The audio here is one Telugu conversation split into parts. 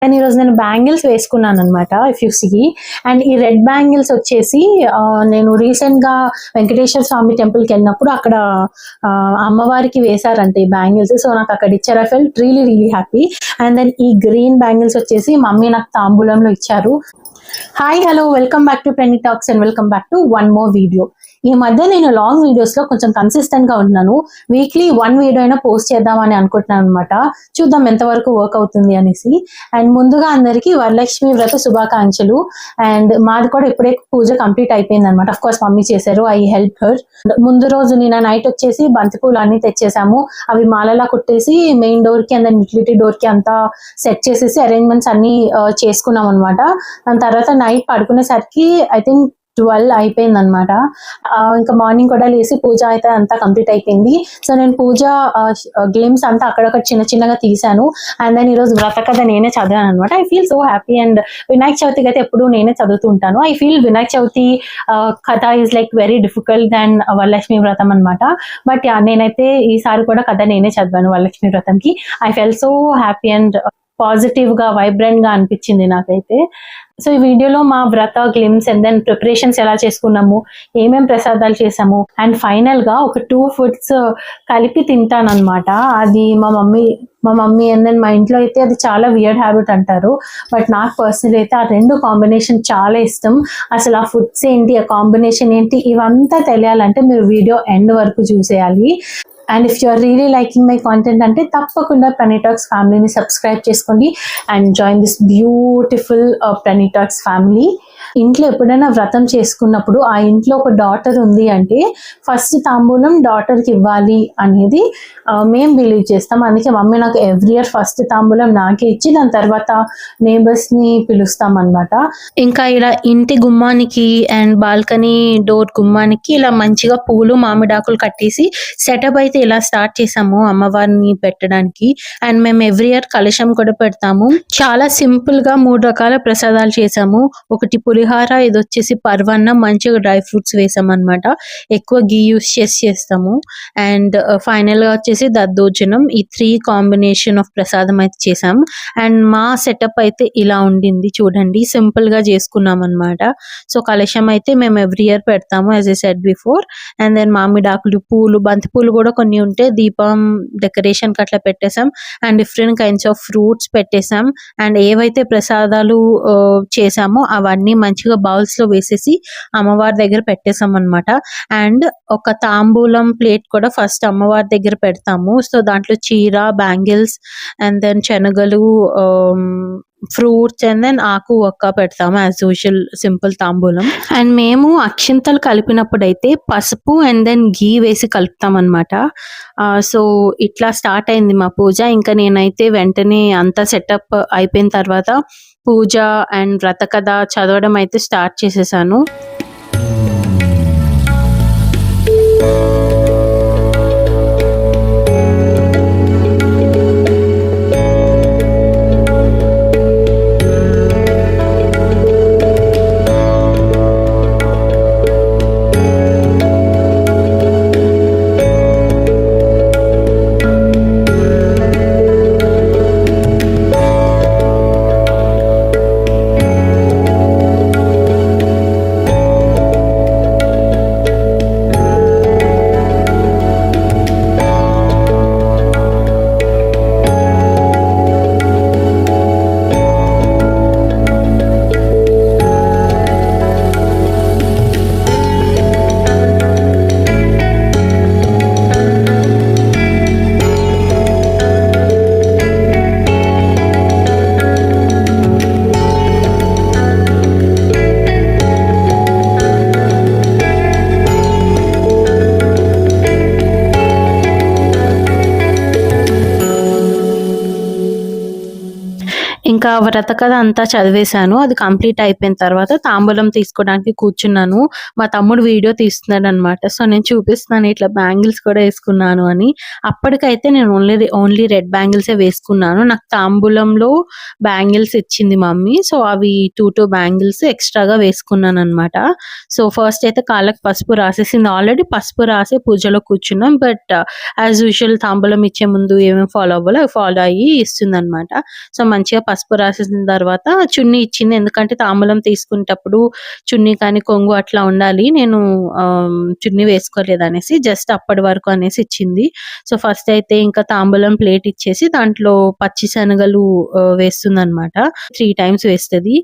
అండ్ ఈరోజు నేను బ్యాంగిల్స్ వేసుకున్నాను అనమాట, ఇఫ్ యూ సీ. అండ్ ఈ రెడ్ బ్యాంగిల్స్ వచ్చేసి నేను రీసెంట్గా వెంకటేశ్వర స్వామి టెంపుల్కి వెళ్ళినప్పుడు అక్కడ అమ్మవారికి వేశారంటే ఈ బ్యాంగిల్స్. సో నాకు అక్కడ ఇచ్చారు. I felt really really happy. And then ఈ గ్రీన్ బ్యాంగిల్స్ వచ్చేసి మమ్మీ నాకు తాంబూలంలో ఇచ్చారు. Hi hello, welcome back to Preni Talks and welcome back to one more video. ఈ మధ్య నేను లాంగ్ వీడియోస్లో కొంచెం కన్సిస్టెంట్గా ఉంటున్నాను. వీక్లీ 1 వీడియో అయినా పోస్ట్ చేద్దామని అనుకుంటున్నాను అనమాట. చూద్దాం ఎంతవరకు వర్క్ అవుతుంది అనేసి. అండ్ ముందుగా అందరికీ వరలక్ష్మి వ్రత శుభాకాంక్షలు. అండ్ మాది కూడా ఇప్పుడే పూజ కంప్లీట్ అయిపోయింది అనమాట. అఫ్ కోర్స్ మమ్మీ చేశారు, ఐ హెల్ప్ హర్. ముందు రోజు నిన్న నైట్ వచ్చేసి బంతిపూలు అన్ని తెచ్చేసాము. అవి మాలలా కుట్టేసి మెయిన్ డోర్కి అండ్ దెన్ యూటిలిటీ డోర్కి అంతా సెట్ చేసేసి అరేంజ్మెంట్స్ అన్ని చేసుకున్నాం అనమాట. దాని తర్వాత నైట్ పడుకునేసరికి ఐ థింక్ 12 అయిపోయింది అనమాట. ఇంకా మార్నింగ్ కూడా లేసి పూజ అయితే అంతా కంప్లీట్ అయిపోయింది. సో నేను పూజ గ్లిమ్స్ అంతా అక్కడక్కడ చిన్న చిన్నగా తీసాను. అండ్ దెన్ ఈరోజు వ్రత కథ నేనే చదివాను అనమాట. I feel so happy. And Vinayaka చవితికి అయితే ఎప్పుడు నేనే చదువుతూ ఉంటాను. ఐ ఫీల్ వినాయక చవితి కథ is like very difficult than Varalakshmi Vratham అనమాట. బట్ నేనైతే ఈసారి కూడా కథ నేనే చదివాను వరలక్ష్మి వ్రతంకి. I felt so happy and positive గా వైబ్రెంట్ గా అనిపించింది నాకైతే. సో ఈ వీడియోలో మా వ్రత గ్లిమ్స్ అండ్ దెన్ ప్రిపరేషన్స్ ఎలా చేసుకున్నాము, ఏమేం ప్రసాదాలు చేసాము, అండ్ ఫైనల్ గా ఒక 2 ఫుడ్స్ కలిపి తింటాను అనమాట. అది మా మమ్మీ అండ్ దెన్ మా ఇంట్లో అయితే అది చాలా వియర్డ్ హ్యాబిట్ అంటారు. బట్ నాకు పర్సనల్ అయితే ఆ 2 కాంబినేషన్ చాలా ఇష్టం. అసలు ఆ ఫుడ్స్ ఏంటి, ఆ కాంబినేషన్ ఏంటి, ఇవంతా తెలియాలంటే మీరు వీడియో ఎండ్ వరకు చూసేయాలి. And if you are really liking my content అంటే తప్పకుండా ప్రెనీ టాక్స్ ఫ్యామిలీని సబ్స్క్రైబ్ చేసుకోండి and join this beautiful Preni Talks family. ఇంట్లో ఎప్పుడైనా వ్రతం చేసుకున్నప్పుడు ఆ ఇంట్లో ఒక డాటర్ ఉంది అంటే ఫస్ట్ తాంబూలం డాటర్కి ఇవ్వాలి అనేది మేము బిలీవ్ చేస్తాం. అందుకే మమ్మీ నాకు ఎవ్రీ ఇయర్ ఫస్ట్ తాంబూలం నాకే ఇచ్చి దాని తర్వాత నేబర్స్ని పిలుస్తాం అనమాట. ఇంకా ఇలా ఇంటి గుమ్మానికి అండ్ బాల్కనీ డోర్ గుమ్మానికి ఇలా మంచిగా పూలు మామిడాకులు కట్టేసి సెటప్ అయితే ఇలా స్టార్ట్ చేసాము అమ్మవారిని పెట్టడానికి. అండ్ మేము ఎవ్రీ ఇయర్ కలశం కూడా పెడతాము. చాలా సింపుల్ గా 3 రకాల ప్రసాదాలు చేసాము. ఒకటి పులిహార, ఇది వచ్చేసి పర్వన్నం, మంచిగా డ్రై ఫ్రూట్స్ వేసాం అనమాట. ఎక్కువ గీ యూస్ చేస్తాము. అండ్ ఫైనల్ గా వచ్చేసి దద్దోజనం. ఈ 3 కాంబినేషన్ ఆఫ్ ప్రసాదం అయితే చేసాం. అండ్ మా సెటప్ అయితే ఇలా ఉండింది చూడండి, సింపుల్ గా చేసుకున్నాం అనమాట. సో కలశం అయితే మేము ఎవ్రీ ఇయర్ పెడతాము as I said before. And then మామిడాకులు, పూలు, బంతి పూలు కూడా కొన్ని ఉంటే దీపం డెకరేషన్ కి అట్లా పెట్టేసాం. And different kinds of fruits పెట్టేసాం. అండ్ ఏవైతే ప్రసాదాలు చేసామో అవన్నీ మంచిగా బౌల్స్ లో వేసేసి అమ్మవారి దగ్గర పెట్టేసాం అనమాట. అండ్ ఒక తాంబూలం ప్లేట్ కూడా ఫస్ట్ అమ్మవారి దగ్గర పెడతాము. సో దాంట్లో చీర, బ్యాంగిల్స్ అండ్ దెన్ శనగలు, ఫ్రూట్స్ అండ్ దెన్ ఆకు ఒక్క పెడతాము యాజ్ యూజువల్ సింపుల్ తాంబూలం. అండ్ మేము అక్షింతలు కలిపినప్పుడు అయితే పసుపు అండ్ దెన్ ఘీ వేసి కలుపుతాం అనమాట. సో ఇట్లా స్టార్ట్ అయింది మా పూజ. ఇంకా నేనైతే వెంటనే అంతా సెటప్ అయిపోయిన తర్వాత పూజ అండ్ వ్రత కథ చదవడం అయితే స్టార్ట్ చేసేసాను. ఇంకా వ్రత కథ అంతా చదివేశాను. అది కంప్లీట్ అయిపోయిన తర్వాత తాంబూలం తీసుకోవడానికి కూర్చున్నాను. మా తమ్ముడు వీడియో తీస్తున్నాడు అనమాట. సో నేను చూపిస్తున్నాను ఇట్లా బ్యాంగిల్స్ కూడా వేసుకున్నాను అని. అప్పటికైతే నేను ఓన్లీ రెడ్ బ్యాంగిల్సే వేసుకున్నాను. నాకు తాంబూలంలో బ్యాంగిల్స్ ఇచ్చింది మమ్మీ. సో అవి 2 బ్యాంగిల్స్ ఎక్స్ట్రాగా వేసుకున్నాను అనమాట. సో ఫస్ట్ అయితే కాళ్ళకి పసుపు రాసేసింది. ఆల్రెడీ పసుపు రాసే పూజలో కూర్చున్నాం. బట్ యాజ్ యూజువల్ తాంబూలం ఇచ్చే ముందు ఏమేమి ఫాలో అవ్వాలో అవి ఫాలో అయ్యి ఇస్తుంది అనమాట. సో మంచిగా పసుపు రాసేసిన తర్వాత చున్నీ ఇచ్చింది. ఎందుకంటే తాంబూలం తీసుకునేటప్పుడు చున్నీ కానీ కొంగు అట్లా ఉండాలి. నేను చున్నీ వేసుకోలేదనేసి జస్ట్ అప్పటి వరకు అనేసి ఇచ్చింది. సో ఫస్ట్ అయితే ఇంకా తాంబూలం ప్లేట్ ఇచ్చేసి దాంట్లో పచ్చి శనగలు వేస్తుందన్నమాట. 3 టైమ్స్ వేస్తది.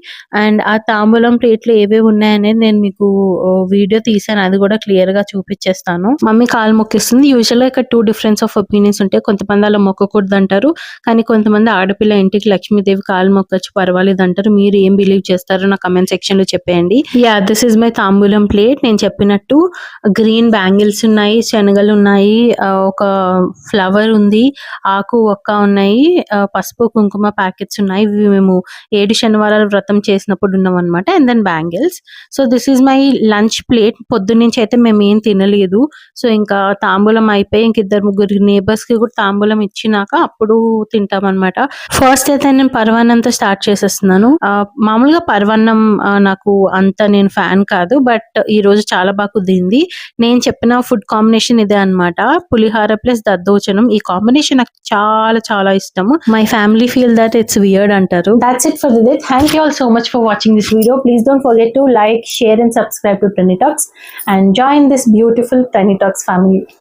అండ్ ఆ తాంబూలం ప్లేట్లో ఏవేవి ఉన్నాయనేది నేను మీకు వీడియో తీసాను. అది కూడా క్లియర్ గా చూపించేస్తాను. మమ్మీ కాలు మొక్కిస్తుంది. యూజువల్ గా ఇక్కడ 2 డిఫరెన్స్ ఆఫ్ ఒపీనియన్స్ ఉంటాయి. కొంతమంది అలా మొక్కకూడదు అంటారు. కానీ కొంతమంది ఆడపిల్ల ఇంటికి లక్ష్మీదేవి కాలు మొక్కచ్చు పర్వాలేదు అంటారు. మీరు ఏం బిలీవ్ చేస్తారో నా కమెంట్ సెక్షన్ లో చెప్పేయండి. యా, దిస్ ఇస్ మై తాంబూలం ప్లేట్. నేను చెప్పినట్టు గ్రీన్ బ్యాంగిల్స్ ఉన్నాయి, శనగలు ఉన్నాయి, ఒక ఫ్లవర్ ఉంది, ఆకు ఒక్క ఉన్నాయి, పసుపు కుంకుమ ప్యాకెట్స్ ఉన్నాయి. ఇవి మేము 7 శనివారాలు వ్రతం చేసినప్పుడు ఉన్నాం అనమాట. And then bangles. So this is my lunch plate. పొద్దున్నుంచి అయితే మేము ఏం తినలేదు. సో ఇంకా తాంబూలం అయిపోయి ఇంక 2-3 నేబర్స్ కి కూడా తాంబూలం ఇచ్చినాక అప్పుడు తింటాం అనమాట. ఫస్ట్ అయితే నేను పరవాన్నంతో స్టార్ట్ చేసేస్తున్నాను. మామూలుగా పరవాన్నం నాకు అంత నేను ఫ్యాన్ కాదు, బట్ ఈ రోజు చాలా బాగా కుదిరింది. నేను చెప్పిన ఫుడ్ కాంబినేషన్ ఇదే అన్నమాట. పులిహార ప్లస్ దద్దోజనం. ఈ కాంబినేషన్ నాకు చాలా చాలా ఇష్టం. My family feel that it's weird అంటారు. That's it for the day. Thank you all so much for watching this video. Please don't forget to like, share and subscribe to Pranny Talks and join this beautiful Pranny Talks family.